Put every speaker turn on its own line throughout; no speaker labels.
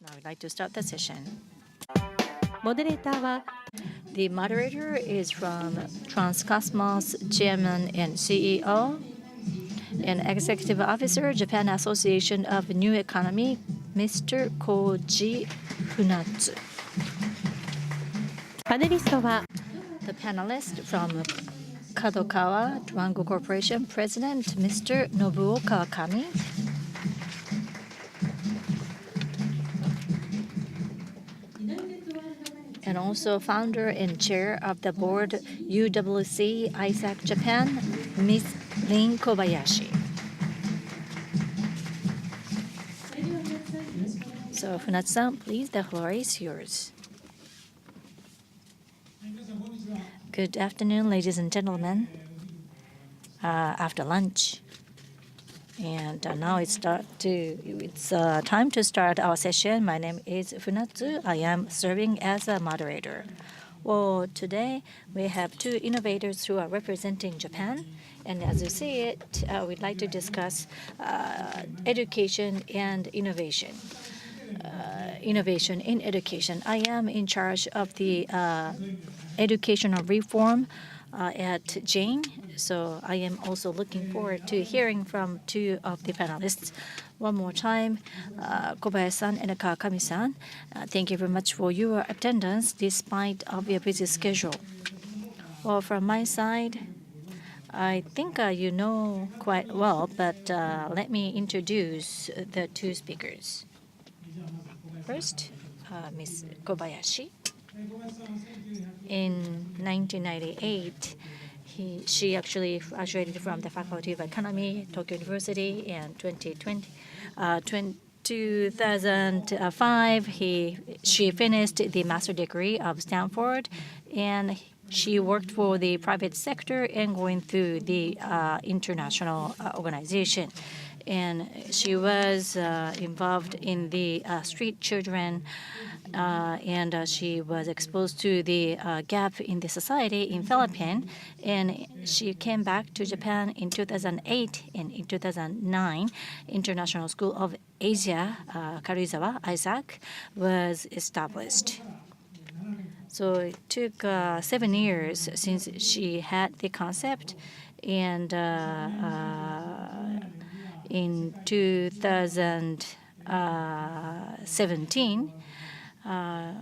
Now we'd like to start the session.
Moderator
The moderator is from Transcosmos Chairman and CEO and Executive Officer, Japan Association of New Economy, Mr. Koji Funatsu. The panelist from Kadokawa, Dwango Corporation President, Mr. Nobuo Kawakami. And also founder and chair of the board, UWC ISAK Japan, Ms. Lin Kobayashi. So Funatsu-san, please, the floor is yours. Good afternoon, ladies and gentlemen. After lunch. And now it's time to start our session. My name is Funatsu. I am serving as a moderator. Well, today we have two innovators who are representing Japan. And as you see it, we'd like to discuss education and innovation. Innovation in education. I am in charge of the educational reform at Jane. So I am also looking forward to hearing from two of the panelists. One more time, Kobayashi-san and Kawakami-san, thank you very much for your attendance despite of your busy schedule. Well, from my side, I think you know quite well, but let me introduce the two speakers. First, Ms. Kobayashi. In 1998, she actually graduated from the Faculty of Economy, Tokyo University, and 2005, she finished the master's degree of Stanford, and she worked for the private sector and going through the international organization. And she was involved in the street children, and she was exposed to the gap in the society in Philippines. And she came back to Japan in 2008, and in 2009, International School of Asia, Karuizawa, ISAK, was established. So it took 7 years since she had the concept, and in 2017, I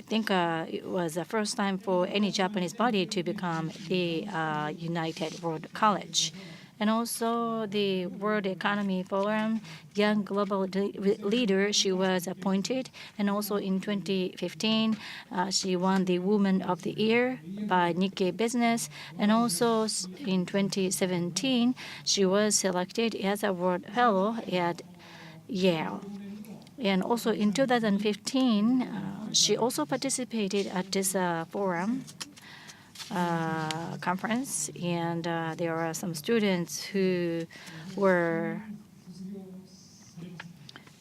think it was the first time for any Japanese body to become the United World College. And also the World Economy Forum, Young Global Leader, she was appointed. And also in 2015, she won the Woman of the Year by Nikkei Business. And also in 2017, she was selected as a World Fellow at Yale. And also in 2015, she also participated at this forum conference, and there are some students who were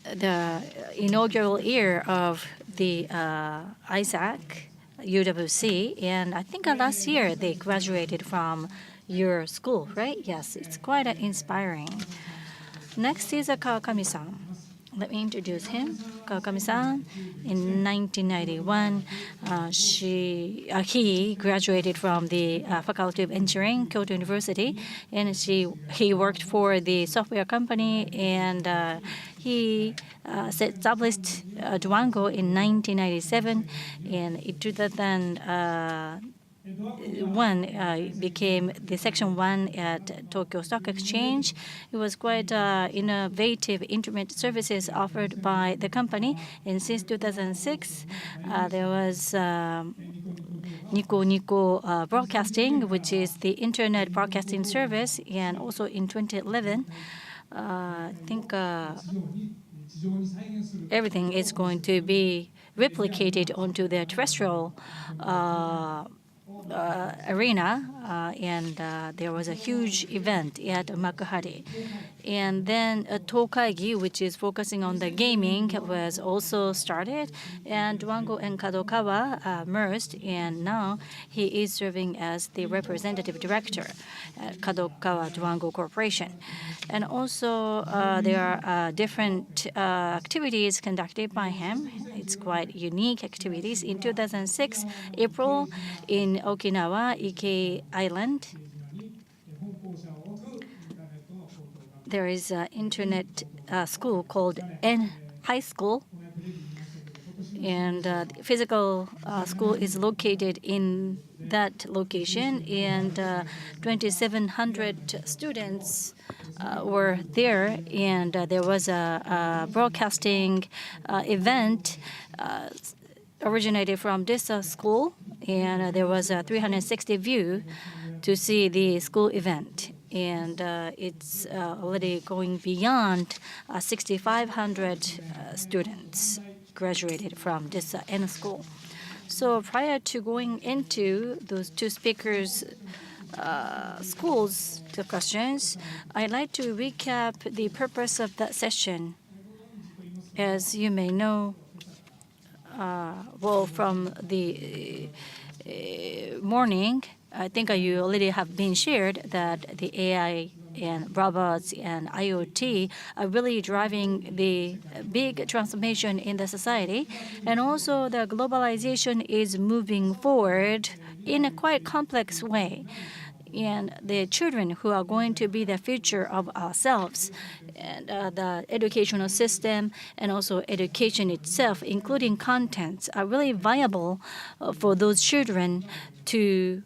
the inaugural year of the ISAK, UWC, and I think last year they graduated from your school, right? Yes, it's quite inspiring. Next is Kawakami-san. Let me introduce him. Kawakami-san, in 1991, he graduated from the Faculty of Engineering, Kyoto University, and he worked for the software company, and he established Dwango in 1997, and in 2001 became the Section 1 at Tokyo Stock Exchange. It was quite innovative internet services offered by the company. And since 2006, there was Nico Broadcasting, which is the internet broadcasting service. And also in 2011, I think everything is going to be replicated onto the terrestrial arena and there was a huge event at Makuhari. And then Tokaigi, which is focusing on the gaming, was also started. And Dwango and Kadokawa merged, and now he is serving as the representative director at Kadokawa Dwango Corporation. And also, there are different activities conducted by him. It's quite unique activities. In 2006, April, in Okinawa, Ike Island, there is an internet school called N High School, and physical school is located in that location, and 2,700 students were there, and there was a broadcasting event originated from this school, and there was a 360 view to see the school event. And it's already going beyond 6,500 students graduated from this N school. So prior to going into those two speakers' schools discussions, I'd like to recap the purpose of that session. As you may know, well, from the morning, I think you already have been shared that the AI and robots and IoT are really driving the big transformation in the society. And also the globalization is moving forward in a quite complex way. And the children who are going to be the future of ourselves, and the educational system and also education itself, including contents, are really viable for those children to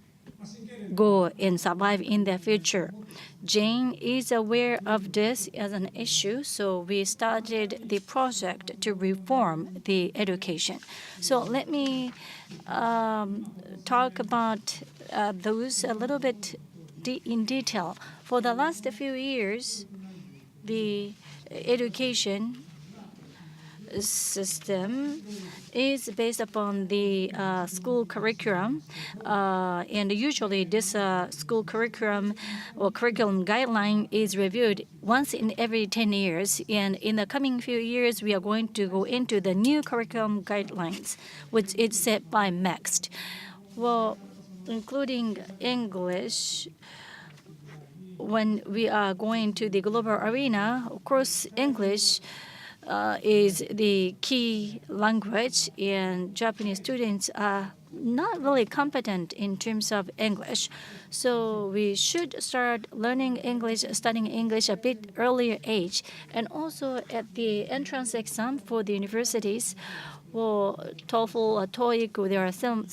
go and survive in the future. Jane is aware of this as an issue, so we started the project to reform the education. So let me talk about those a little bit in detail. For the last few years, the education system is based upon the school curriculum, and usually this school curriculum or curriculum guideline is reviewed once in every 10 years. And in the coming few years, we are going to go into the new curriculum guidelines, which is set by MEXT. Well, including English, when we are going to the global arena, of course, English is the key language, and Japanese students are not really competent in terms of English. So we should start learning English, studying English a bit earlier age. And also at the entrance exam for the universities, well, TOEFL or TOEIC, there are some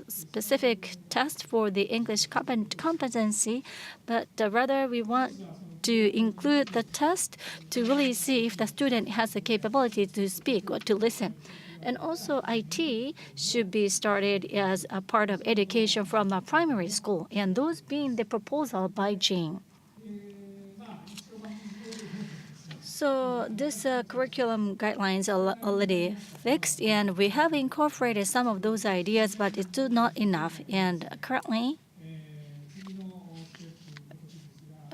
specific tests for the English competency, but rather we want to include the test to really see if the student has the capability to speak or to listen. And also IT should be started as a part of education from a primary school, and those being the proposal by Jane. So this curriculum guidelines are already fixed, and we have incorporated some of those ideas, but it's still not enough. And currently,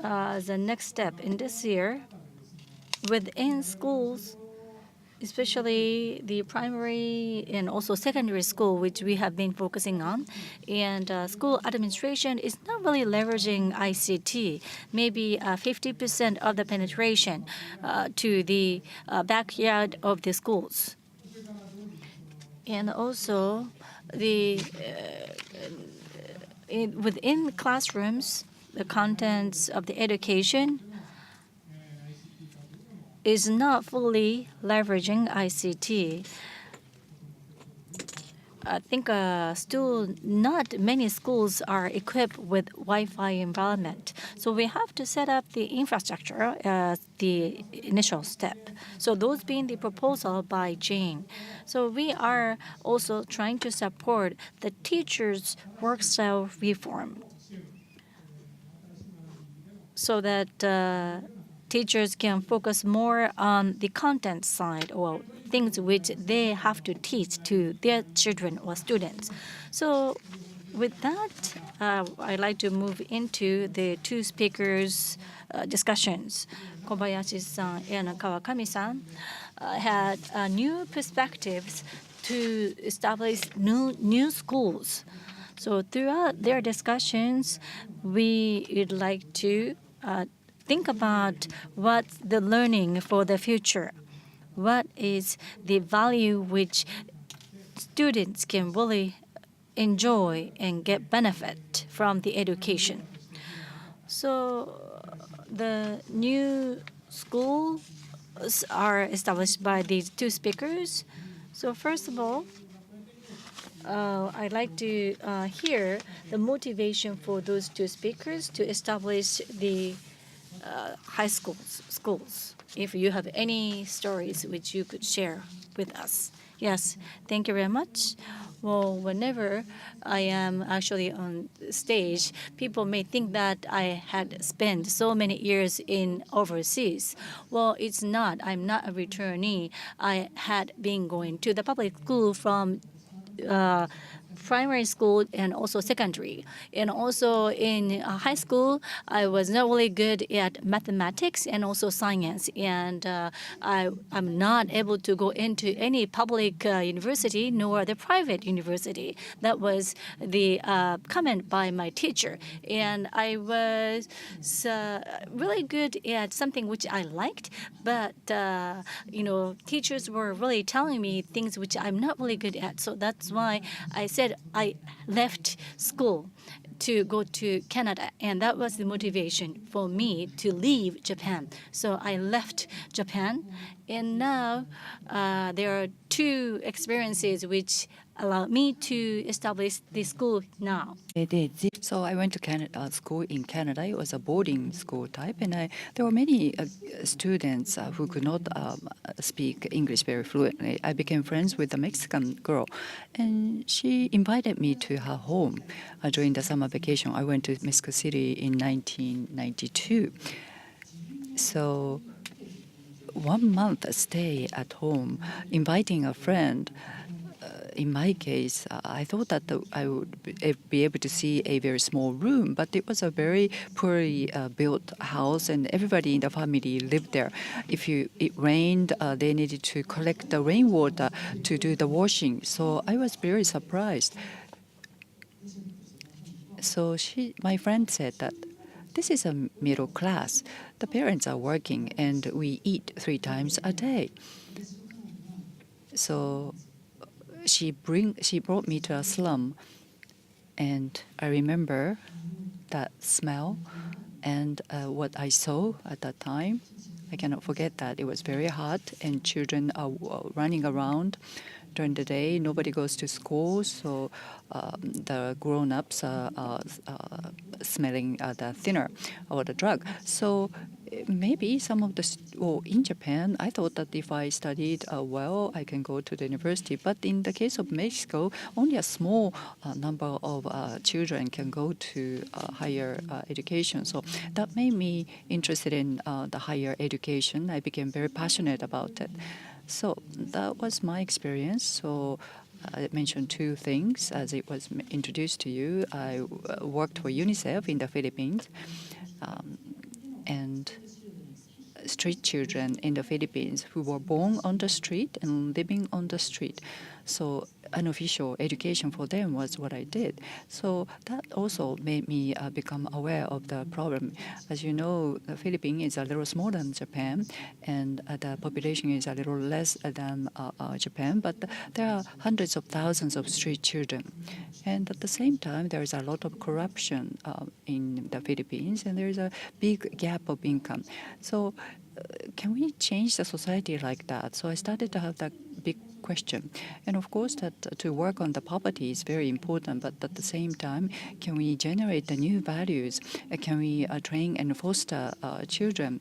the next step in this year, within schools, especially the primary and also secondary school, which we have been focusing on. And school administration is not really leveraging ICT, maybe 50% of the penetration to the backyard of the schools. And also, within classrooms, the contents of the education is not fully leveraging ICT. I think still not many schools are equipped with Wi-Fi environment. So we have to set up the infrastructure as the initial step. So those being the proposal by Jane. So we are also trying to support the teachers' work style reform so that teachers can focus more on the content side or things which they have to teach to their children or students. So with that, I'd like to move into the two speakers' discussions. Kobayashi-san and Kawakami-san had new perspectives to establish new schools. So throughout their discussions, we would like to think about what's the learning for the future. What is the value which students can really enjoy and get benefit from the education. So the new schools are established by these two speakers. So first of all, I'd like to hear the motivation for those two speakers to establish the high schools. If you have any stories which you could share with us. Yes, thank you very much. Well, whenever I am actually on stage, people may think that I had spent so many years in overseas. Well, it's not. I'm not a returnee. I had been going to the public school from primary school and also secondary. And also in high school, I was not really good at mathematics and also science. And I'm not able to go into any public university nor the private university. That was the comment by my teacher. And I was really good at something which I liked, but teachers were really telling me things which I'm not really good at. So that's why I said I left school to go to Canada, and that was the motivation for me to leave Japan. So I left Japan, and now there are two experiences which allowed me to establish the school now.
So I went to Canada, school in Canada. It was a boarding school type, and there were many students who could not speak English very fluently. I became friends with a Mexican girl, and she invited me to her home during the summer vacation. I went to Mexico City in 1992. So 1 month stay at home, inviting a friend. In my case, I thought that I would be able to see a very small room, but it was a very poorly built house, and everybody in the family lived there. If it rained, they needed to collect the rainwater to do the washing. So I was very surprised. So my friend said that this is a middle class. The parents are working, and we eat 3 times a day. So she brought me to a slum, and I remember that smell and what I saw at that time. I cannot forget that. It was very hot, and children are running around during the day. Nobody goes to school, so the grown-ups are smelling the thinner or the drug. So maybe some of in Japan, I thought that if I studied well, I can go to the university. But in the case of Mexico, only a small number of children can go to higher education. So that made me interested in the higher education. I became very passionate about it. So that was my experience. So I mentioned 2 things as it was introduced to you. I worked for UNICEF in the Philippines, and street children in the Philippines who were born on the street and living on the street. So unofficial education for them was what I did. So that also made me become aware of the problem. As you know, the Philippines is a little smaller than Japan, and the population is a little less than Japan, but there are hundreds of thousands of street children. And at the same time, there is a lot of corruption in the Philippines, and there is a big gap of income. So can we change the society like that? So I started to have that big question. And of course, that to work on the poverty is very important, but at the same time, can we generate the new values? Can we train and foster children?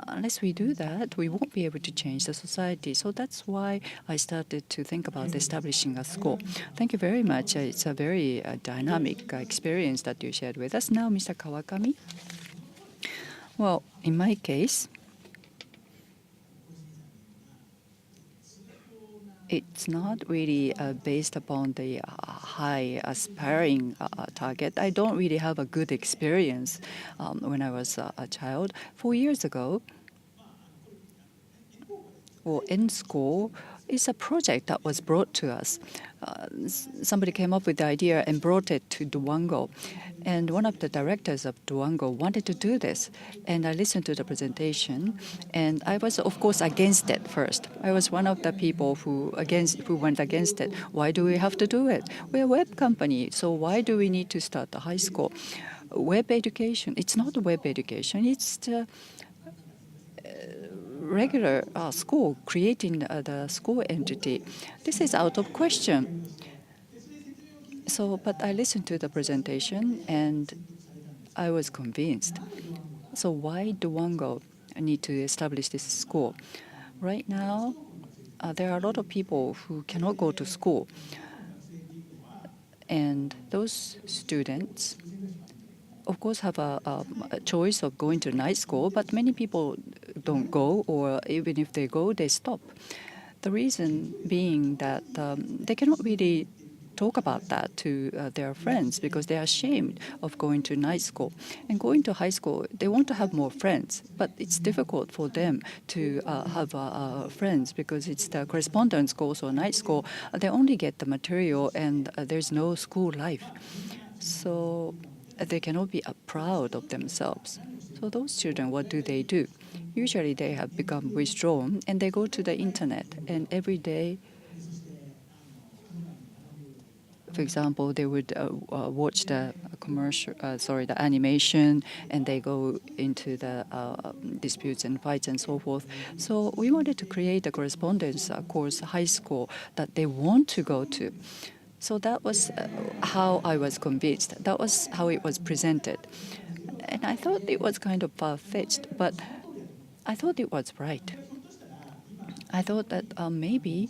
Unless we do that, we won't be able to change the society. So that's why I started to think about establishing a school. Thank you very much. It's a very dynamic experience that you shared with us. Now, Mr. Kawakami. Well, in my case, it's not really based upon the high aspiring target. I don't really have a good experience when I was a child. 4 years ago, or in school, is a project that was brought to us. Somebody came up with the idea and brought it to Dwango. And one of the directors of Dwango wanted to do this. And I listened to the presentation. And I was, of course, against it first. I was one of the people who went against it. Why do we have to do it? We're a web company, so why do we need to start a high school? Web education, it's not web education, it's the regular school, creating the school entity. This is out of question. So, but I listened to the presentation and I was convinced. So why Dwango need to establish this school? Right now, there are a lot of people who cannot go to school. And those students, of course, have a choice of going to night school, but many people don't go, or even if they go, they stop. The reason being that they cannot really talk about that to their friends because they are ashamed of going to night school. And going to high school, they want to have more friends, but it's difficult for them to have friends because it's the correspondence course or night school. They only get the material and there's no school life. So they cannot be proud of themselves. So those children, what do? Usually they have become withdrawn and they go to the internet, and every day, for example, they would watch the the animation, and they go into the disputes and fights and so forth. So we wanted to create a correspondence course, high school, that they want to go to. So that was how I was convinced. That was how it was presented. And I thought it was kind of far-fetched, but I thought it was right. I thought that maybe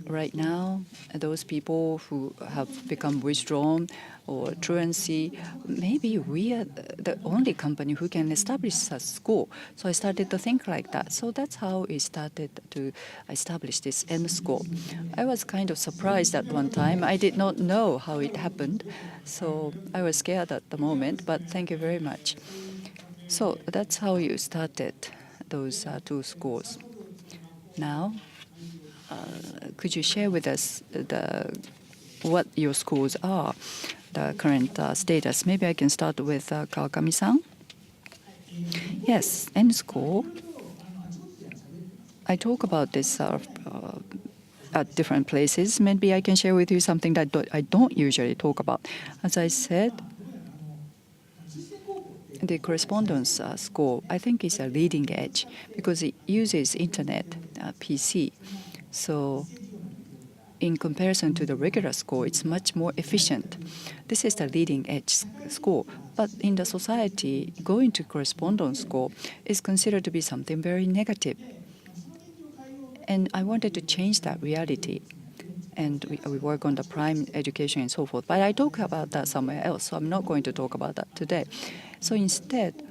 right now, those people who have become withdrawn or truancy, maybe we are the only company who can establish a school. So I started to think like that. So that's how we started to establish this M school. I was kind of surprised at one time. I did not know how it happened. So I was scared at the moment, but thank you very much. So that's how you started those two schools. Now, could you share with us what your schools are, the current status? Maybe I can start with Kawakami-san. Yes, N school. I talk about this at different places. Maybe I can share with you something that I don't usually talk about. As I said, the correspondence school, I think, is a leading edge because it uses internet, PC. So in comparison to the regular school, it's much more efficient. This is the leading edge school. But in the society, going to correspondence school is considered to be something very negative. And I wanted to change that reality. And we work on the prime education and so forth. But I talk about that somewhere else, so I'm not going to talk about that today. So instead,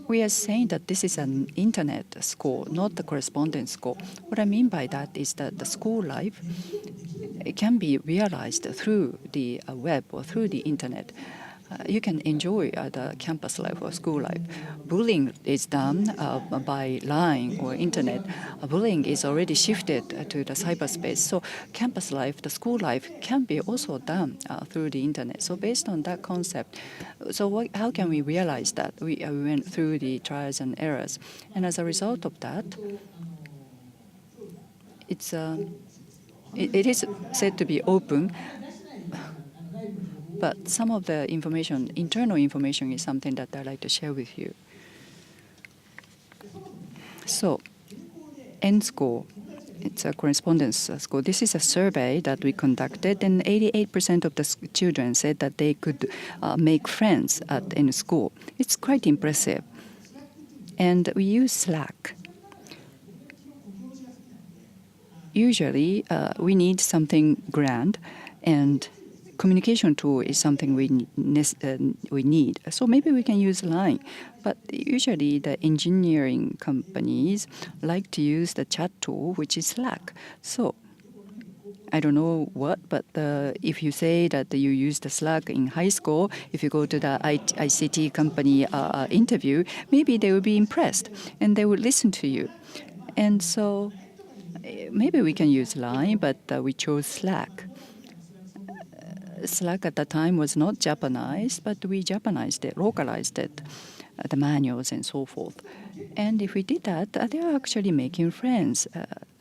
we are saying that this is an internet school, not the correspondence school. What I mean by that is that the school life, it can be realized through the web or through the internet. You can enjoy the campus life or school life. Bullying is done by line or internet. Bullying is already shifted to the cyberspace. So campus life, the school life, can be also done through the internet. So based on that concept, so how can we realize that? We went through the trials and errors. And as a result of that, it is said to be open, but some of the information, internal information, is something that I'd like to share with you. So, N school, it's a correspondence school. This is a survey that we conducted, and 88% of the children said that they could make friends at N school. It's quite impressive. And we use Slack. Usually, we need something grand, and communication tool is something we need. So maybe we can use Line. But usually the engineering companies like to use the chat tool, which is Slack. So I don't know what, but if you say that you use the Slack in high school, if you go to the ICT company interview, maybe they will be impressed and they will listen to you. And so maybe we can use Line, but we chose Slack. Slack at the time was not Japanized, but we Japanized it, localized it, the manuals and so forth. And if we did that, they are actually making friends.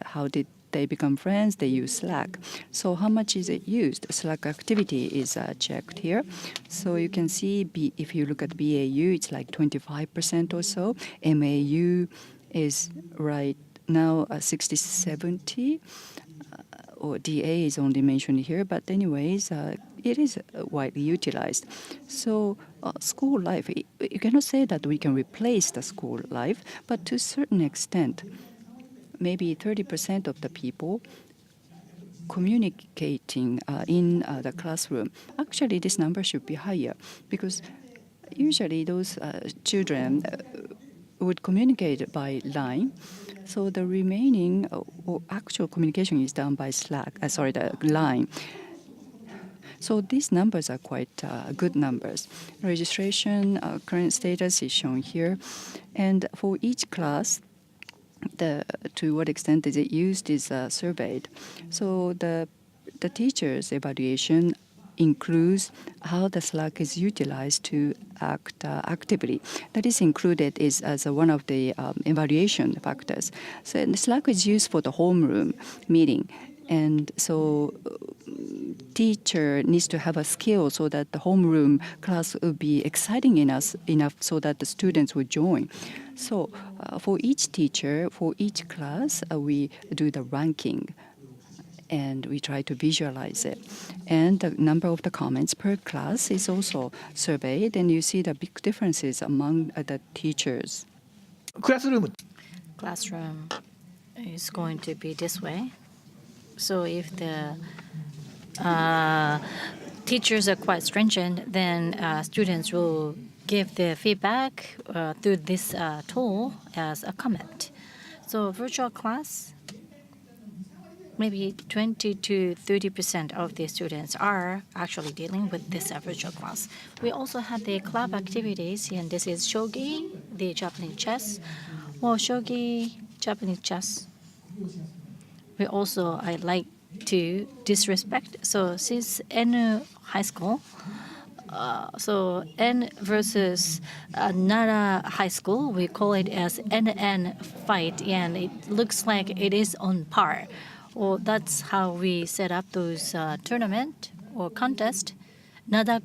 How did they become friends? They use Slack. So how much is it used? Slack activity is checked here. So you can see if you look at BAU, it's like 25% or so. MAU is right now 60-70. Or DA is only mentioned here, but anyways, it is widely utilized. So school life, you cannot say that we can replace the school life, but to a certain extent, maybe 30% of the people communicating in the classroom. Actually, this number should be higher because usually those children would communicate by line. So the remaining actual communication is done by the line. So these numbers are quite good numbers. Registration, current status is shown here. And for each class, to what extent is it used is surveyed. So the teacher's evaluation includes how the Slack is utilized to act actively. That is included as one of the evaluation factors. So the Slack is used for the homeroom meeting. And so teacher needs to have a skill so that the homeroom class will be exciting enough so that the students will join. So for each teacher, for each class, we do the ranking. And we try to visualize it. And the number of the comments per class is also surveyed, and you see the big differences among the teachers.
Classroom is going to be this way. So if the teachers are quite stringent, then students will give their feedback through this tool as a comment. So virtual class, maybe 20 to 30% of the students are actually dealing with this virtual class. We also have the club activities, and this is shogi, the Japanese chess. Well, shogi, Japanese chess. I like to disrespect. So since N high school, so N versus Nara High School, we call it as NN fight, and it looks like it is on par. Well, that's how we set up those tournament or contest. Nada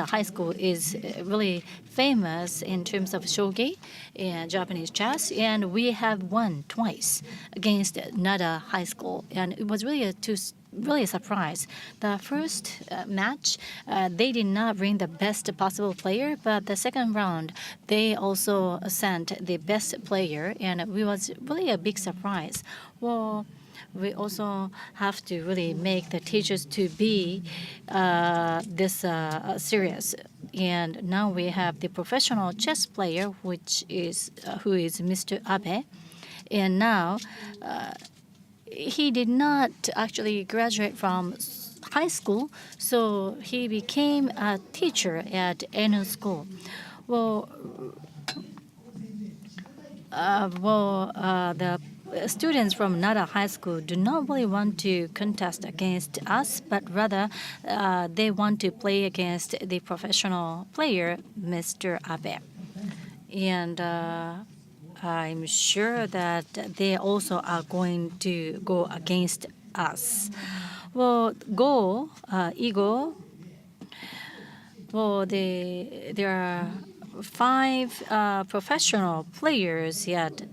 High School is really famous in terms of shogi and Japanese chess, and we have won twice against Nada High School, and it was really a surprise. The first match, they did not bring the best possible player, but the second round, they also sent the best player, and it was really a big surprise. Well, we also have to really make the teachers to be this serious. And now we have the professional chess player, who is Mr. Abe, and now he did not actually graduate from high school, so he became a teacher at Enu School. The students from Nara High School do not really want to contest against us, but rather they want to play against the professional player, Mr. Abe. And I'm sure that they also are going to go against us. Well, Ego. Well, there are 5 professional players yet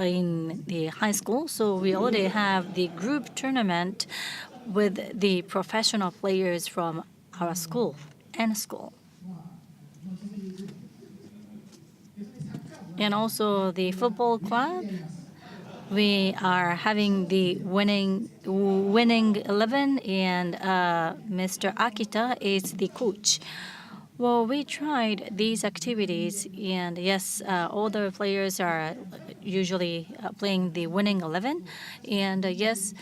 in the high school, so we already have the group tournament with the professional players from our school and school. And also the football club, we are having the winning 11, and Mr. Akita is the coach. Well, we tried these activities, and yes, all the players are usually playing the winning 11. And yes,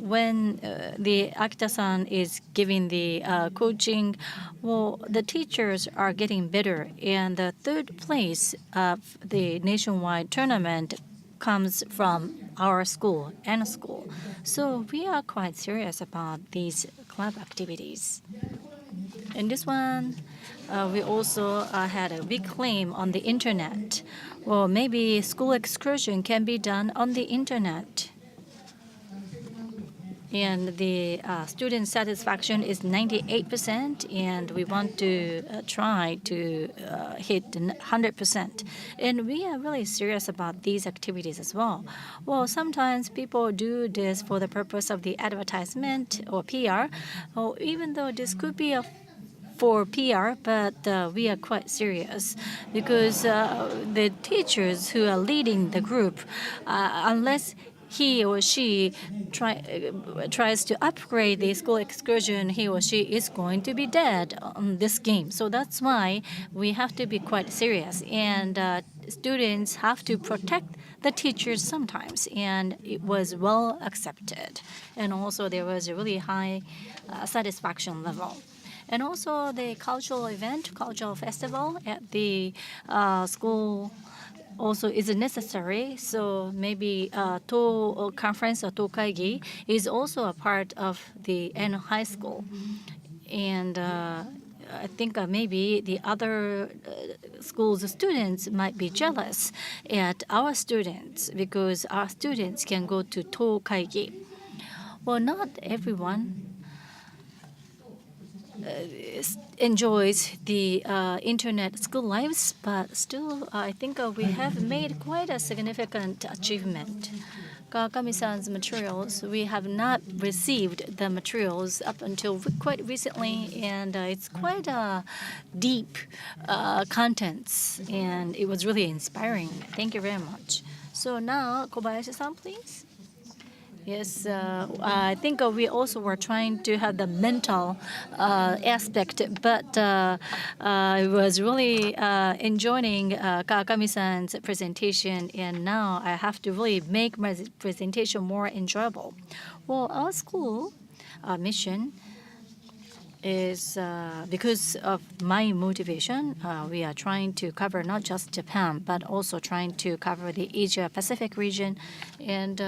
when the Akita-san is giving the coaching, well, the teachers are getting better. And the third place of the nationwide tournament comes from our school and school. So we are quite serious about these club activities. And this one, we also had a big claim on the internet. Well, maybe school excursion can be done on the internet. And the student satisfaction is 98%, and we want to try to hit 100%. And we are really serious about these activities as well. Well, sometimes people do this for the purpose of the advertisement or PR, or even though this could be for PR, but we are quite serious because the teachers who are leading the group, unless he or she tries to upgrade the school excursion, he or she is going to be dead on this game. So that's why we have to be quite serious. And students have to protect the teachers sometimes. And it was well accepted. And also there was a really high satisfaction level. And also the cultural event, cultural festival at the school also is necessary. So maybe To conference or Tokaigi is also a part of the N high school. And I think maybe the other schools' students might be jealous at our students because our students can go to Tokaigi. Well, not everyone enjoys the internet school lives, but still I think we have made quite a significant achievement. Kawakami-san's materials, we have not received the materials up until quite recently, and it's quite deep contents, and it was really inspiring. Thank you very much. So now, Kobayashi-san, please. Yes, I think we also were trying to have the mental aspect, but I was really enjoying Kawakami-san's presentation, and now I have to really make my presentation more enjoyable. Well, our school mission is because of my motivation, we are trying to cover not just Japan, but also trying to cover the Asia-Pacific region, and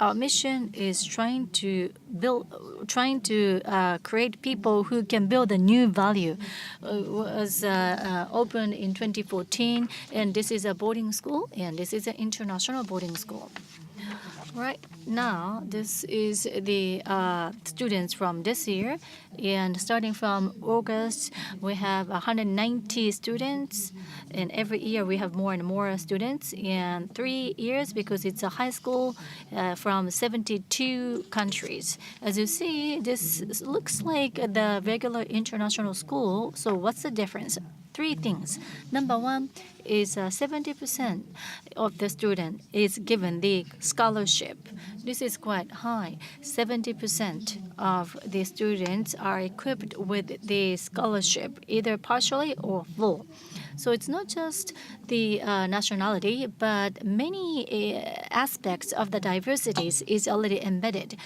our mission is trying to create people who can build a new value. It was opened in 2014, and this is a boarding school, and this is an international boarding school. Right now, this is the students from this year, and starting from August, we have 190 students, and every year we have more and more students. And 3 years, because it's a high school from 72 countries. As you see, this looks like the regular international school. So what's the difference? 3 things. Number one is 70% of the student is given the scholarship. This is quite high. 70% of the students are equipped with the scholarship, either partially or full. So it's not just the nationality, but many aspects of the diversities is already embedded.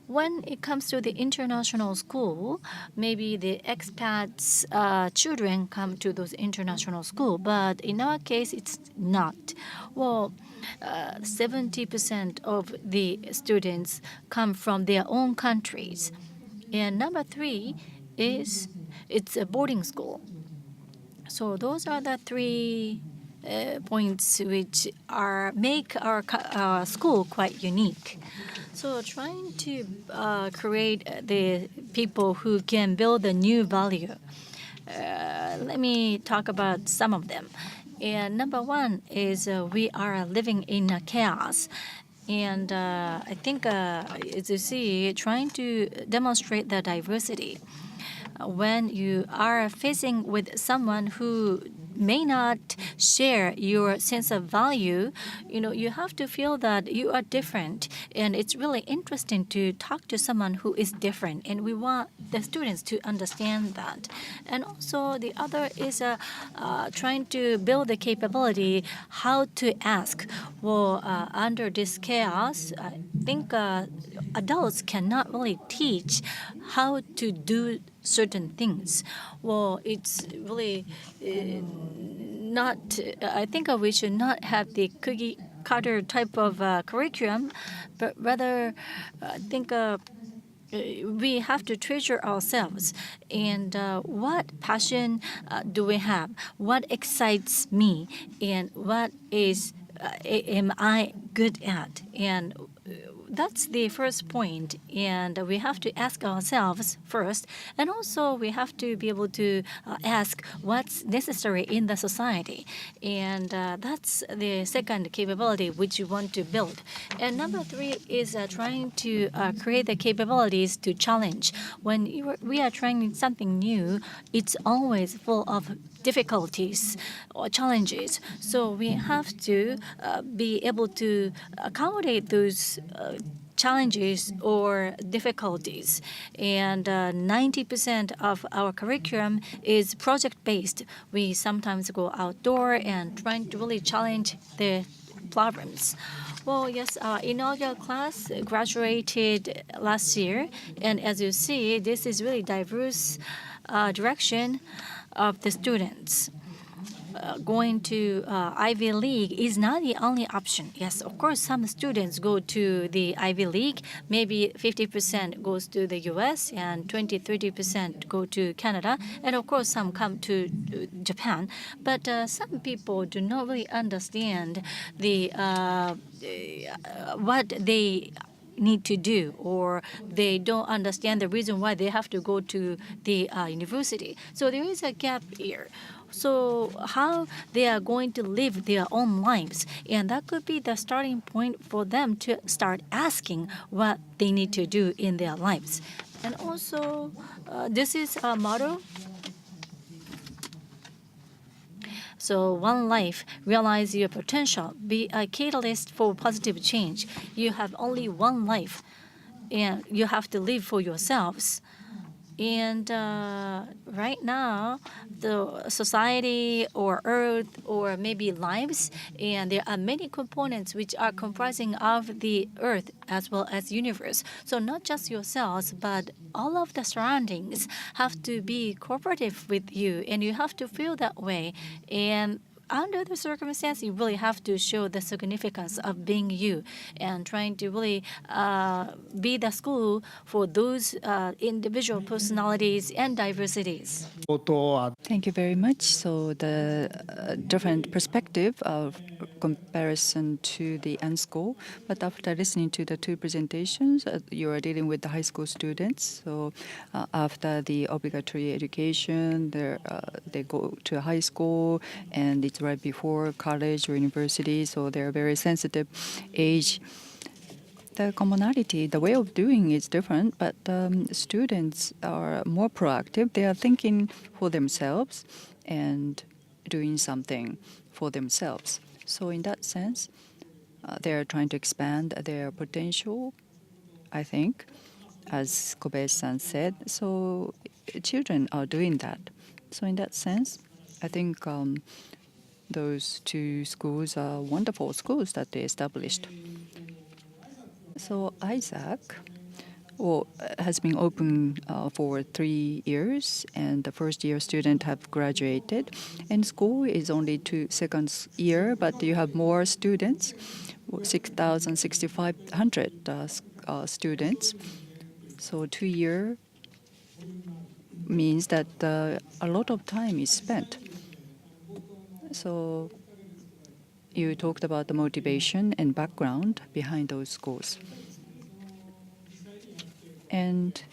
When it comes to the international school, maybe the expats' children come to those international school, but in our case, it's not. Well, 70% of the students come from their own countries. And number 3 is it's a boarding school. So those are the 3 points which make our school quite unique. So trying to create the people who can build a new value. Let me talk about some of them. And number 1 is we are living in a chaos. And I think, as you see, trying to demonstrate the diversity. When you are facing with someone who may not share your sense of value, you have to feel that you are different. And it's really interesting to talk to someone who is different. And we want the students to understand that. And also the other is trying to build the capability how to ask. Well, under this chaos, I think adults cannot really teach how to do certain things. Well, it's really not. I think we should not have the cookie cutter type of curriculum, but rather, I think. We have to treasure ourselves and what passion do we have, what excites me, and what is am I good at. And that's the first point, and we have to ask ourselves first, and also we have to be able to ask what's necessary in the society, and that's the second capability which you want to build. And number three is trying to create the capabilities to challenge. When we are trying something new, it's always full of difficulties or challenges. So we have to be able to accommodate those challenges or difficulties. And 90% of our curriculum is project-based. We sometimes go outdoor and trying to really challenge the problems. Well, yes, our inaugural class graduated last year. And as you see, this is really diverse direction of the students. Going to Ivy League is not the only option. Yes, of course, some students go to the Ivy League. Maybe 50% goes to the US and 20-30% go to Canada. And of course, some come to Japan. But some people do not really understand the what they need to do, or they don't understand the reason why they have to go to the university. So there is a gap here. So how they are going to live their own lives, and that could be the starting point for them to start asking what they need to do in their lives. And also, this is a motto. So one life, realize your potential, be a catalyst for positive change. You have only one life, and you have to live for yourselves. And right now, the society or Earth or maybe lives, and there are many components which are comprising of the Earth as well as universe. So not just yourselves, but all of the surroundings have to be cooperative with you, and you have to feel that way. And under the circumstance, you really have to show the significance of being you and trying to really be the school for those individual personalities and diversities.
Thank you very much. So the different perspective of comparison to the end school, but after listening to the two presentations, you are dealing with the high school students. So after the obligatory education, they go to high school, and it's right before college or university, so they're very sensitive age. The commonality, the way of doing is different, but students are more proactive. They are thinking for themselves and doing something for themselves. So in that sense, they are trying to expand their potential, I think, as Kobayashi-san said. So children are doing that. So in that sense, I think those two schools are wonderful schools that they established. So ISAK has been open for 3 years, and the first year students have graduated. And school is only second year, but you have more students, 6,500 students. So 2 year means that a lot of time is spent. So you talked about the motivation and background behind those schools. And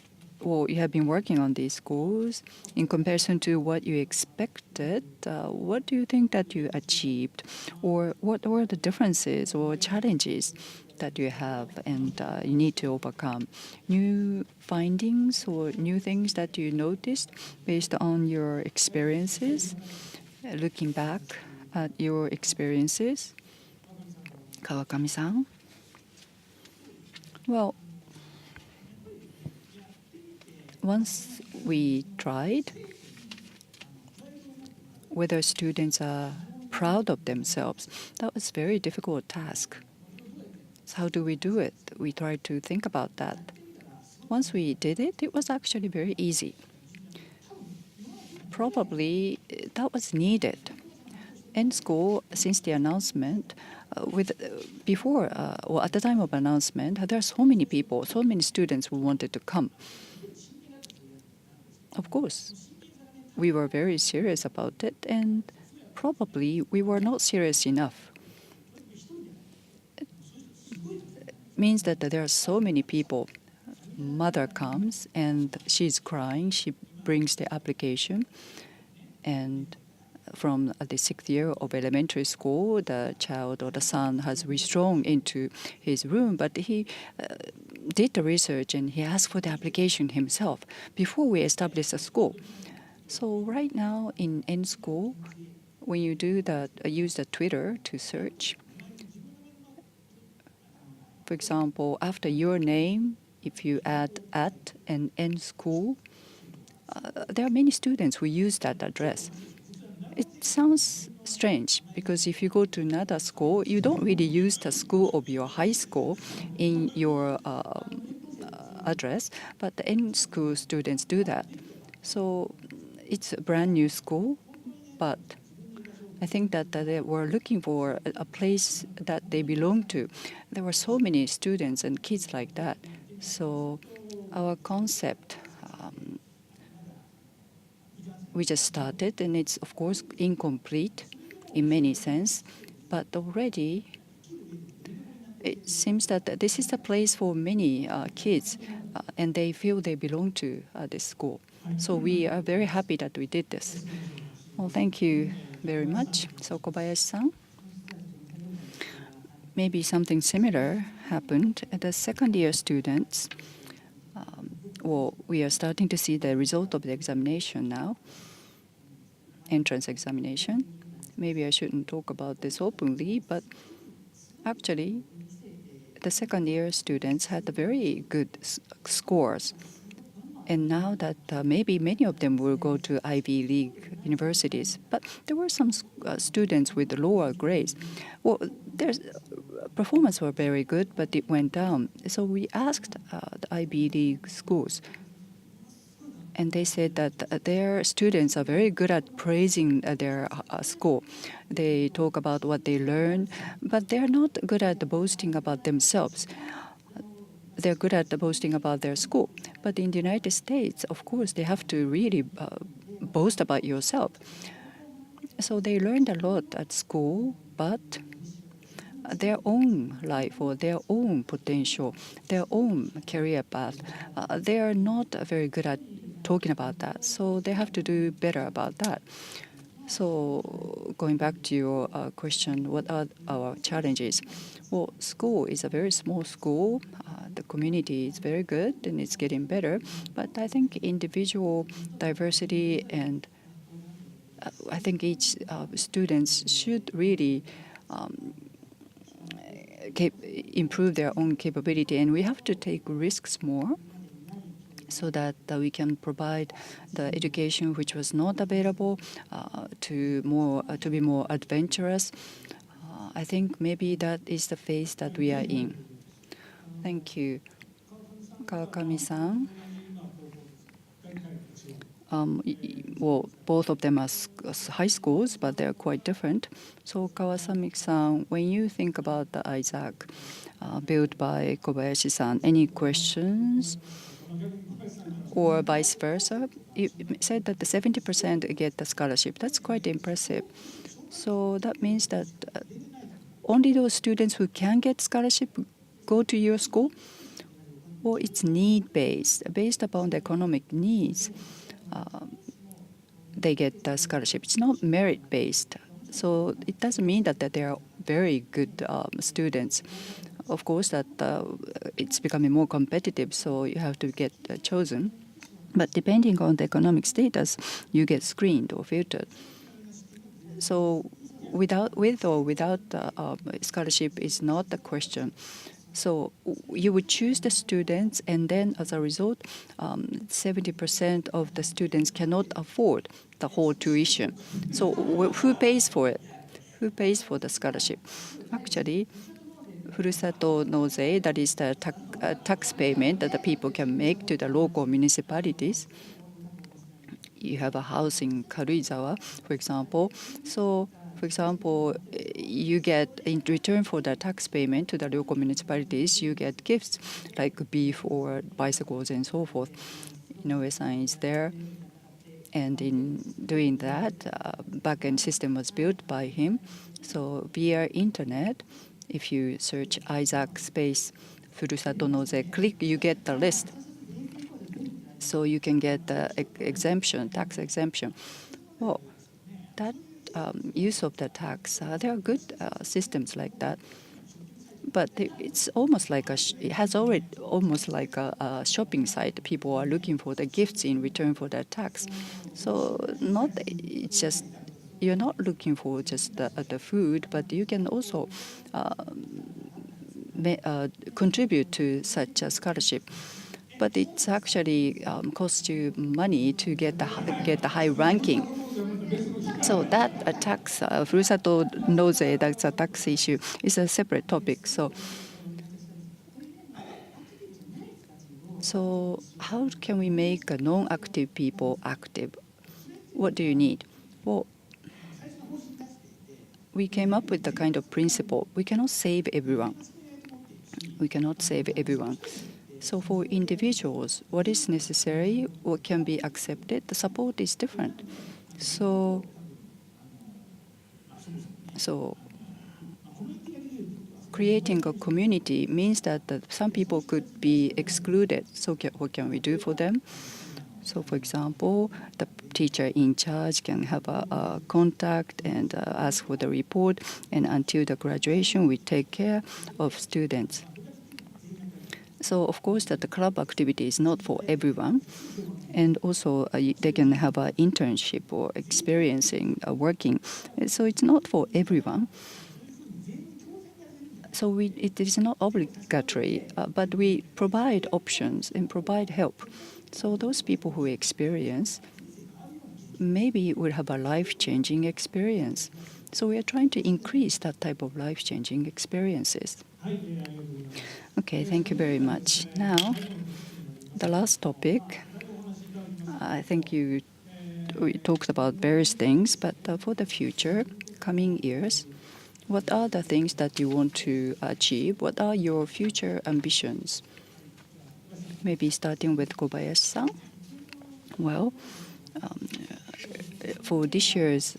you have been working on these schools. In comparison to what you expected, what do you think that you achieved? Or what were the differences or challenges that you have and you need to overcome? New findings or new things that you noticed based on your experiences? looking back at your experiences, Kawakami-san? Well, once we tried, whether students are proud of themselves, that was a very difficult task. So how do we do it? We tried to think about that. Once we did it, it was actually very easy. Probably that was needed. In school, since the announcement, before or at the time of announcement, there are so many people, so many students who wanted to come. Of course, we were very serious about it, and probably we were not serious enough. It means that there are so many people. Mother comes and she's crying. She brings the application, and from the 6th year of elementary school, the child or the son has withdrawn into his room, but he did the research and he asked for the application himself before we established a school. So right now in school, when you do that, use the Twitter to search. For example, after your name, if you add at and end school, there are many students who use that address. It sounds strange because if you go to another school, you don't really use the school of your high school in your address, but the end school students do that. So it's a brand new school, but I think that they were looking for a place that they belong to. There were so many students and kids like that. So our concept, we just started, and it's of course incomplete in many sense, but already it seems that this is a place for many kids, and they feel they belong to this school. So we are very happy that we did this. Well, thank you very much. So Kobayashi-san, maybe something similar happened. The second year students, well, we are starting to see the result of the examination now, entrance examination. Maybe I shouldn't talk about this openly, but actually, the second year students had very good scores. And now that maybe many of them will go to Ivy League universities, but there were some students with lower grades. Well, their performance were very good, but it went down. So we asked the Ivy League schools, and they said that their students are very good at praising their school. They talk about what they learn, but they're not good at boasting about themselves. They're good at boasting about their school. But in the United States, of course, they have to really boast about yourself. So they learned a lot at school, but their own life or their own potential, their own career path, they are not very good at talking about that. So they have to do better about that. So going back to your question, what are our challenges? Well, school is a very small school. The community is very good and it's getting better. But I think individual diversity and I think each students should really improve their own capability. And we have to take risks more so that we can provide the education which was not available to be more adventurous. I think maybe that is the phase that we are in. Thank you. Kawakami-san. Well, both of them are high schools, but they're quite different. So Kawasami-san, when you think about the ISAK built by Kobayashi-san, any questions? Or vice versa? You said that the 70% get the scholarship. That's quite impressive. So that means that only those students who can get scholarship go to your school? Or it's need-based, based upon the economic needs. They get the scholarship. It's not merit-based. So it doesn't mean that they are very good students. Of course, that it's becoming more competitive, so you have to get chosen. But depending on the economic status, you get screened or filtered. So with or without scholarship is not the question. So you would choose the students, and then as a result, 70% of the students cannot afford the whole tuition. So who pays for it? Who pays for the scholarship? Actually, Furusato Noze, that is the tax payment that the people can make to the local municipalities. You have a house in Karuizawa, for example. So, for example, you get, in return for the tax payment to the local municipalities, you get gifts like beef or bicycles and so forth. Inoue-san is there. And in doing that, backend system was built by him. So via internet, if you search ISAK space Furusato Noze, click, you get the list. So you can get the exemption, tax exemption. Well, that use of the tax, there are good systems like that. But it's almost like it has already almost like a shopping site. People are looking for the gifts in return for their tax. So not it's just you're not looking for just the food, but you can also contribute to such a scholarship. But it's actually costs you money to get the high ranking. So that tax, Furusato Noze, that's a tax issue, is a separate topic. So how can we make non-active people active? What do you need? Well, we came up with the kind of principle. We cannot save everyone. We cannot save everyone. So for individuals, what is necessary, what can be accepted, the support is different. So creating a community means that some people could be excluded. So what can we do for them? So for example, the teacher in charge can have a contact and ask for the report, and until the graduation, we take care of students. So of course that the club activity is not for everyone, and also they can have an internship or experiencing working. So it's not for everyone. So it is not obligatory, but we provide options and provide help. So those people who experience maybe will have a life-changing experience. So we are trying to increase that type of life-changing experiences. Okay, thank you very much. Now, the last topic. I think we talked about various things, but for the future, coming years, what are the things that you want to achieve? What are your future ambitions? Maybe starting with Kobayashi-san. Well, for this year's,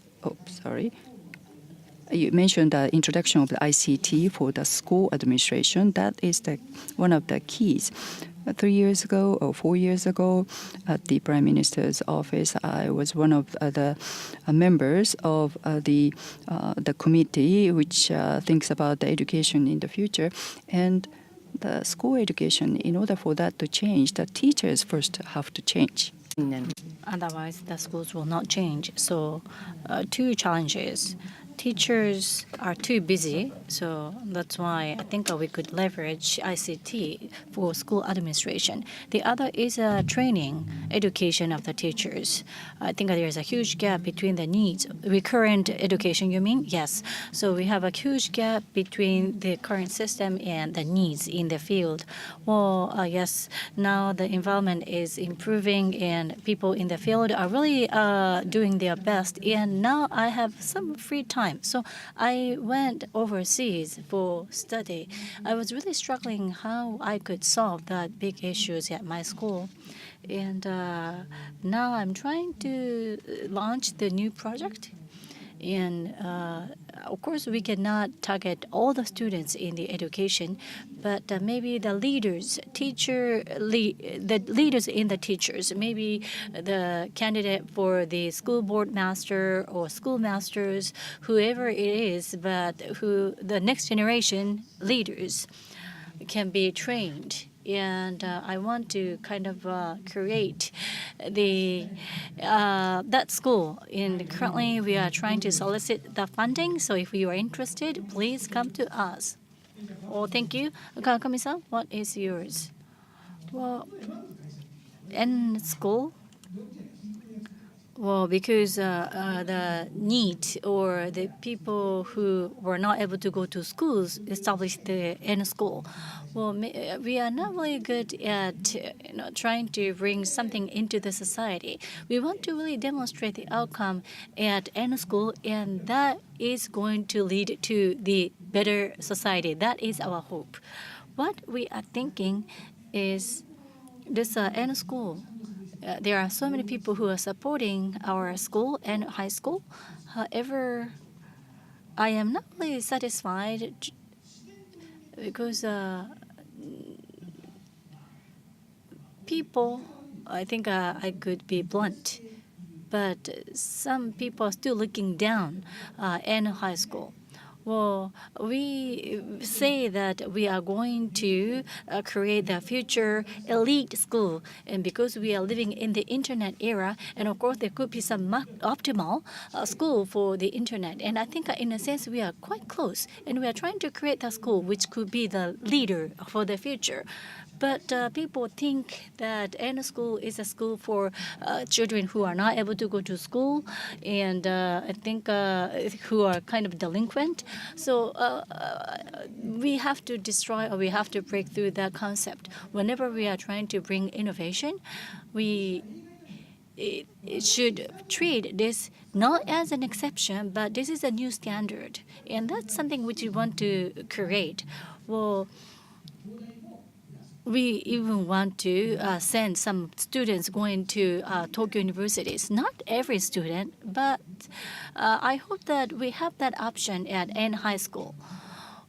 you mentioned the introduction of the ICT for the school administration. That is one of the keys. 3 years ago or 4 years ago, at the Prime Minister's office, I was one of the members of the committee which thinks about the education in the future. And the school education, in order for that to change, the teachers first have to change.
Otherwise, the schools will not change. So, two challenges. Teachers are too busy, so that's why I think we could leverage ICT for school administration. The other is training, education of the teachers. I think there is a huge gap between the needs. Recurrent education, you mean? Yes. So we have a huge gap between the current system and the needs in the field. Well, yes, now the environment is improving and people in the field are really doing their best. And now I have some free time. So I went overseas for study. I was really struggling how I could solve that big issues at my school. And now I'm trying to launch the new project. And of course, we cannot target all the students in the education, but maybe the leaders, the leaders in the teachers, maybe the candidate for the school board master or school masters, whoever it is, but who the next generation leaders can be trained and I want to kind of create the that school. And currently, we are trying to solicit the funding. So if you are interested, please come to us. Oh, thank you, Kawakami-san. What is yours? Well, in school. Well, because the need or the people who were not able to go to schools established the N school. Well, we are not really good at trying to bring something into the society. We want to really demonstrate the outcome at N school, and that is going to lead to the better society. That is our hope. What we are thinking is this N school. There are so many people who are supporting our school and high school. However, I am not really satisfied because people, I think I could be blunt, but some people are still looking down in high school. Well, we say that we are going to create the future elite school, and because we are living in the internet era, and of course there could be some optimal school for the internet, and I think in a sense we are quite close, and we are trying to create a school which could be the leader for the future. But people think that N school is a school for children who are not able to go to school, and I think who are kind of delinquent. So we have to destroy or we have to break through that concept. Whenever we are trying to bring innovation, it should treat this not as an exception, but this is a new standard, and that's something which we want to create. Well, we even want to send some students going to Tokyo universities. Not every student, but I hope that we have that option at N high school.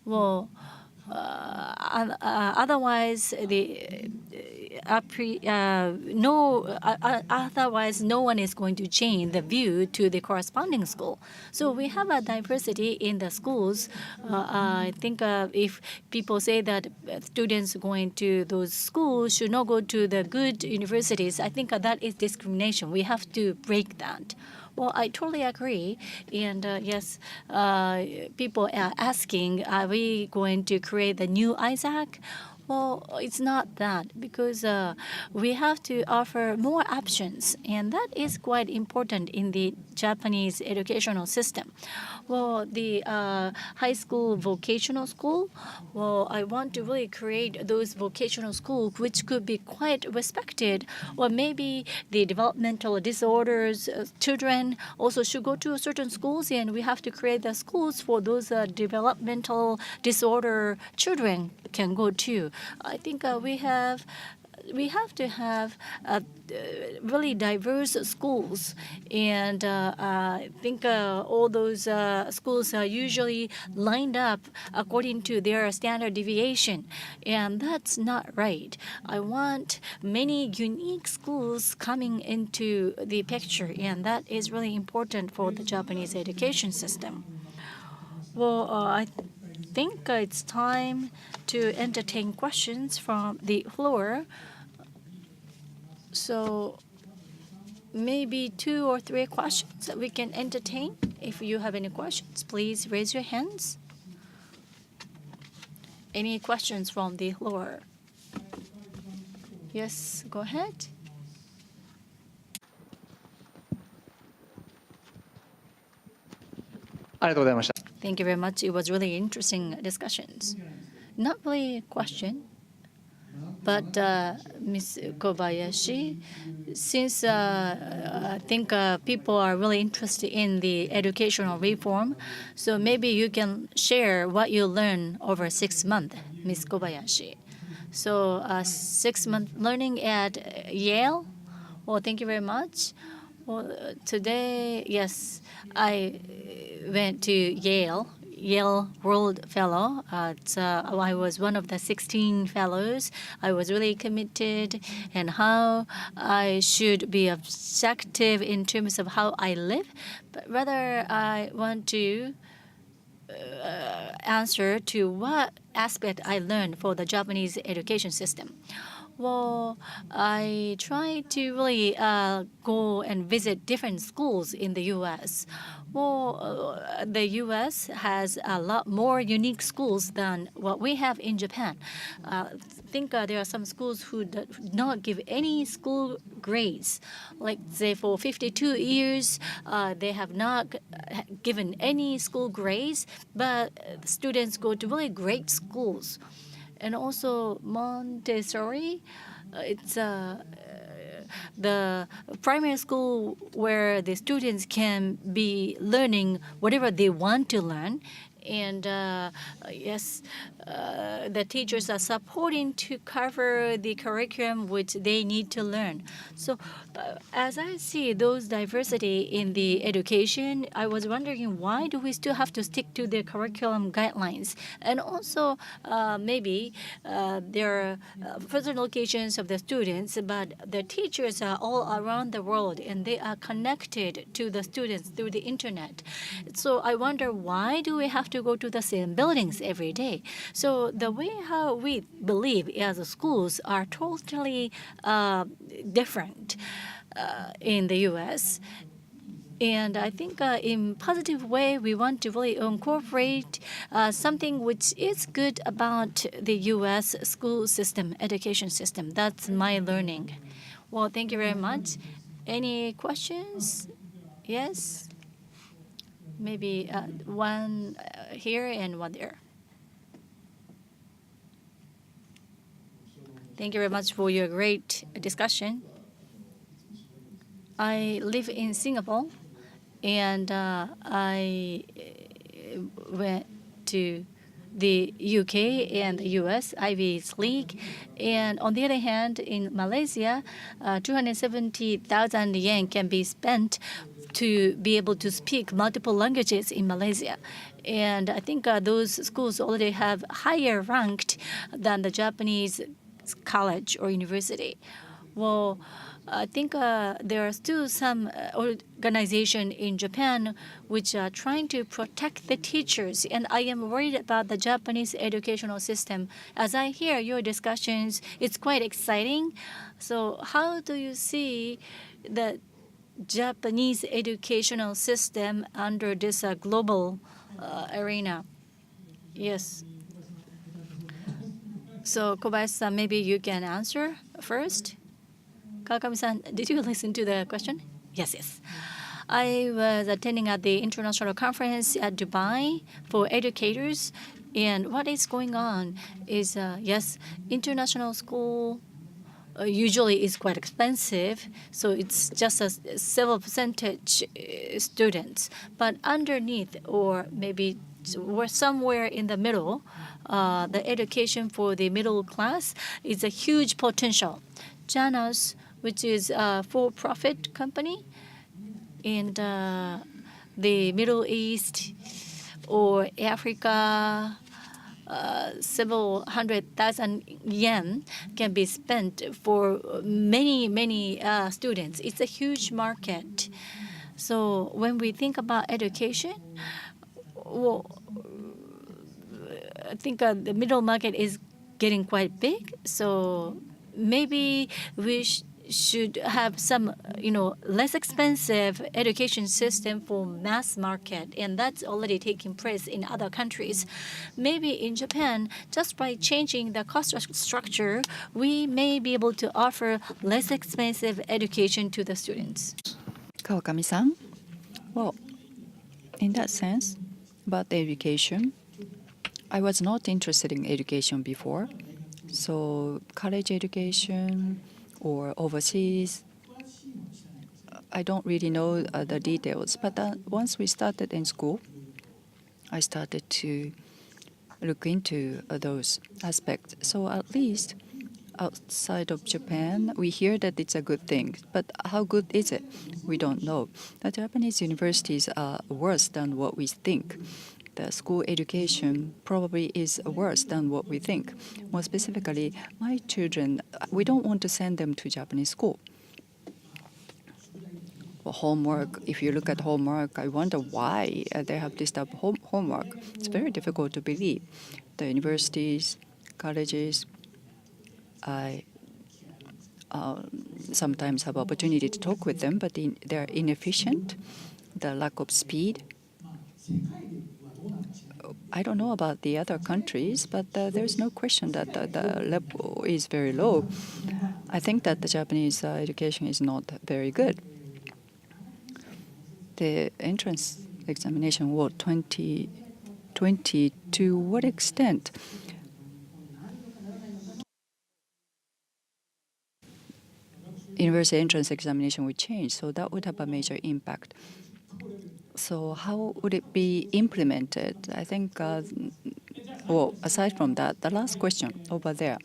Well, otherwise otherwise no one is going to change the view to the corresponding school. So we have a diversity in the schools. I think if people say that students going to those schools should not go to the good universities, I think that is discrimination. We have to break that. Well, I totally agree. And yes, people are asking, are we going to create the new ISAK? Well, it's not that, because we have to offer more options, and that is quite important in the Japanese educational system. Well, the high school vocational school, well, I want to really create those vocational schools which could be quite respected, or maybe the developmental disorders children also should go to certain schools, and we have to create the schools for those developmental disorder children can go to. I think we have to have really diverse schools, and I think all those schools are usually lined up according to their standard deviation, and that's not right. I want many unique schools coming into the picture, and that is really important for the Japanese education system. Well, I think it's time to entertain questions from the floor. So maybe 2 or 3 questions that we can entertain. If you have any questions, please raise your hands. Any questions from the floor? Yes, go ahead. Thank you very much. It was really interesting discussions. Not really a question, but Ms. Kobayashi, since I think people are really interested in the educational reform, so maybe you can share what you learned over 6 months, Ms. Kobayashi. So 6 month learning at Yale. Well, thank you very much. Well, today, yes, I went to Yale World Fellow. I was one of the 16 fellows. I was really committed and how I should be objective in terms of how I live, but rather I want to answer to what aspect I learned for the Japanese education system. Well, I try to really go and visit different schools in the U.S. Well, the U.S. has a lot more unique schools than what we have in Japan. I think there are some schools who do not give any school grades. Like, say, for 52 years, they have not given any school grades, but students go to really great schools. And also Montessori, it's the primary school where the students can be learning whatever they want to learn. And yes, the teachers are supporting to cover the curriculum which they need to learn. So as I see those diversity in the education, I was wondering why do we still have to stick to the curriculum guidelines? And also maybe there are further locations of the students, but the teachers are all around the world and they are connected to the students through the internet. So I wonder why do we have to go to the same buildings every day? So the way how we believe as schools are totally different in the U.S. And I think in positive way, we want to really incorporate something which is good about the U.S. school system, education system. That's my learning. Well, thank you very much. Any questions? Yes? Maybe one here and one there. Thank you very much for your great discussion. I live in Singapore, and I went to the UK and the US Ivy League. And on the other hand, in Malaysia, 270,000 yen can be spent to be able to speak multiple languages in Malaysia. And I think those schools already have higher ranked than the Japanese college or university. Well, I think there are still some organization in Japan which are trying to protect the teachers, and I am worried about the Japanese educational system. As I hear your discussions, it's quite exciting. So how do you see the Japanese educational system under this global arena? Yes. So Kobayashi-san, maybe you can answer first. Kawakami-san, did you listen to the question? Yes, yes. I was attending at the international conference at Dubai for educators, and what is going on is, yes, international school usually is quite expensive, so it's just a several percentage students. But underneath, or maybe somewhere in the middle, the education for the middle class is a huge potential. Janos, which is a for-profit company in the Middle East or Africa, several 100,000 yen can be spent for many students. It's a huge market. So when we think about education, well, I think the middle market is getting quite big. So maybe we should have some, less expensive education system for mass market, and that's already taking place in other countries. Maybe in Japan, just by changing the cost structure, we may be able to offer less expensive education to the students.
Kawakami-san, well, in that sense, about the education, I was not interested in education before. So college education or overseas, I don't really know the details. But once we started in school, I started to look into those aspects. So at least outside of Japan, we hear that it's a good thing. But how good is it? We don't know. The Japanese universities are worse than what we think. The school education probably is worse than what we think. More specifically, my children, we don't want to send them to Japanese school. homework. If you look at homework, I wonder why they have this type of homework. It's very difficult to believe. The universities, colleges, I sometimes have opportunity to talk with them, but they're inefficient. The lack of speed. I don't know about the other countries, but there's no question that the level is very low. I think that the Japanese education is not very good. The entrance examination was 2020. To what extent? University entrance examination would change, so that would have a major impact. So how would it be implemented? I think, well, aside from that, the last question over there.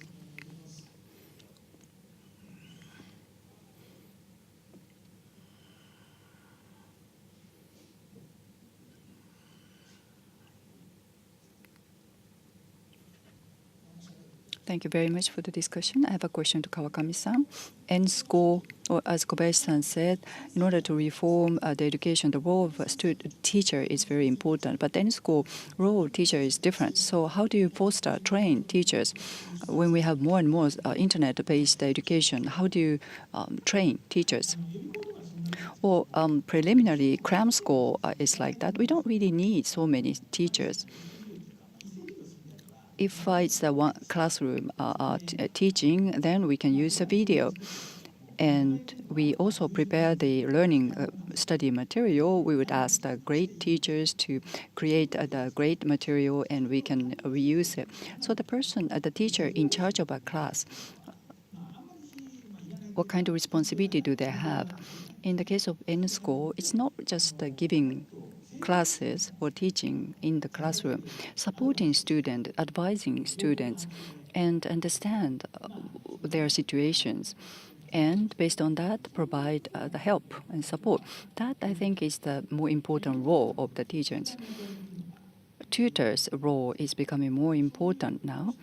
Thank you very much for the discussion. I have a question to Kawakami-san. End school, or as Kobayashi-san said, in order to reform the education, the role of a teacher is very important. But end school role of teacher is different. So how do you foster, train teachers when we have more and more internet-based education? How do you train teachers? Well, preliminary cram school is like that. We don't really need so many teachers. If it's a one classroom teaching, then we can use a video. And we also prepare the learning study material. We would ask the great teachers to create the great material, and we can reuse it. So the teacher in charge of a class, what kind of responsibility do they have? In the case of N school, it's not just giving classes or teaching in the classroom, supporting students, advising students, and understand their situations. And based on that, provide the help and support. That, I think, is the more important role of the teachers. Tutors' role is becoming more important now.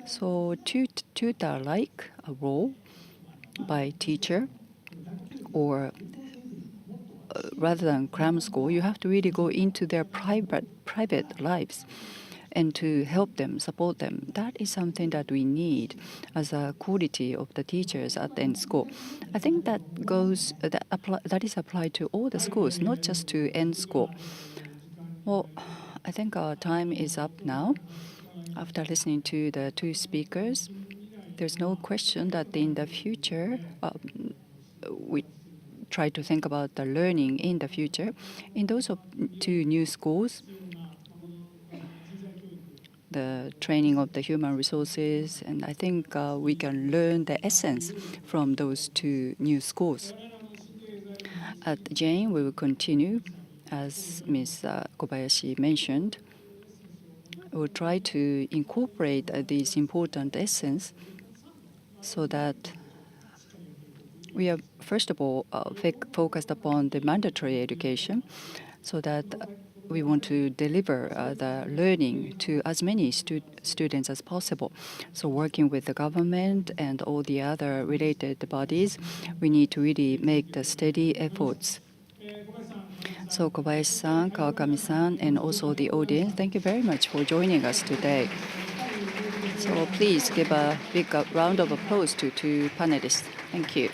So tutor-like a role by teacher, or rather than cram school, you have to really go into their private lives and to help them, support them. That is something that we need as a quality of the teachers at the end school. I think that is applied to all the schools, not just to end school. Well, I think our time is up now. After listening to the two speakers, there's no question that in the future, we try to think about the learning in the future. In those two new schools, the training of the human resources, and I think we can learn the essence from those two new schools. At Jane, we will continue, as Ms. Kobayashi mentioned. We'll try to incorporate these important essence so that we are, first of all, focused upon the mandatory education, so that we want to deliver the learning to as many students as possible. So working with the government and all the other related bodies, we need to really make the steady efforts. So Kobayashi-san, Kawakami-san, and also the audience, thank you very much for joining us today. So please give a big round of applause to two panelists. Thank you.